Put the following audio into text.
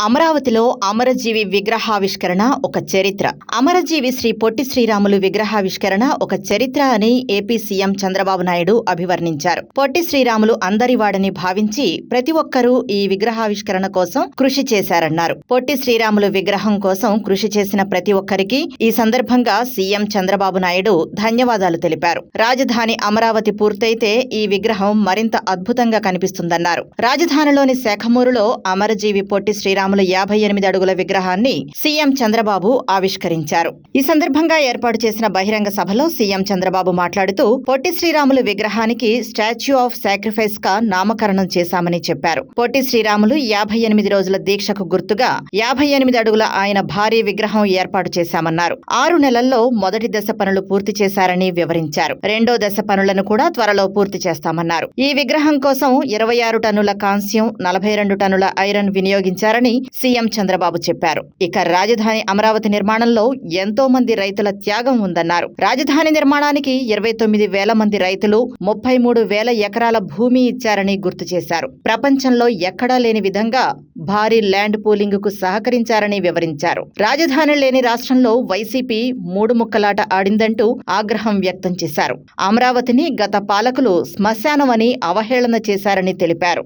అమరావతిలో అమరజీవి విగ్రహావిష్కరణ ఒక చరిత్ర. అమరజీవి శ్రీ పొట్టి శ్రీరాములు విగ్రహావిష్కరణ ఒక చరిత్ర అని ఏపీ సీఎం చంద్రబాబు నాయుడు అభివర్ణించారు. పొట్టి శ్రీరాములు అందరివాడని భావించి ప్రతి ఒక్కరూ ఈ విగ్రహావిష్కరణ కోసం కృషి చేశారన్నారు. పొట్టి శ్రీరాములు విగ్రహం కోసం కృషి చేసిన ప్రతి ఒక్కరికి ఈ సందర్భంగా సీఎం చంద్రబాబు నాయుడు ధన్యవాదాలు తెలిపారు. రాజధాని అమరావతి పూర్తయితే ఈ విగ్రహం మరింత అద్భుతంగా కనిపిస్తుందన్నారు. రాజధానిలోని శాఖమూరులో అమరజీవి పొట్టి శ్రీరాములు 58 అడుగుల విగ్రహాన్ని సీఎం చంద్రబాబు ఆవిష్కరించారు. ఈ సందర్భంగా ఏర్పాటు చేసిన బహిరంగ సభలో సీఎం చంద్రబాబు మాట్లాడుతూ పొట్టి శ్రీరాములు విగ్రహానికి స్టాచ్యూ ఆఫ్ సాక్రిఫైస్ గా నామకరణం చేశామని చెప్పారు. పొట్టి శ్రీరాములు 58 రోజుల దీక్షకు గుర్తుగా 58 అడుగుల ఆయన భారీ విగ్రహం ఏర్పాటు చేశామన్నారు. 6 నెలల్లో మొదటి దశ పనులు పూర్తి చేశారని వివరించారు. రెండో దశ పనులను కూడా త్వరలో పూర్తి చేస్తామన్నారు. ఈ విగ్రహం కోసం 26 టన్నుల కాంస్యం, 42 టన్నుల ఐరన్ వినియోగించారని సీఎం చంద్రబాబు చెప్పారు. ఇక రాజధాని అమరావతి నిర్మాణంలో ఎంతో మంది రైతుల త్యాగం ఉందన్నారు. రాజధాని నిర్మాణానికి 29,000 మంది రైతులు 33,000 ఎకరాల భూమి ఇచ్చారని గుర్తు చేశారు. ప్రపంచంలో ఎక్కడా లేని విధంగా భారీ ల్యాండ్ పూలింగ్ కు సహకరించారని వివరించారు. రాజధాని లేని రాష్ట్రంలో వైసీపీ 3 ముక్కలాట ఆడిందంటూ ఆగ్రహం వ్యక్తం చేశారు. అమరావతిని గత పాలకులు శ్మశానమని అవహేళన చేశారని తెలిపారు.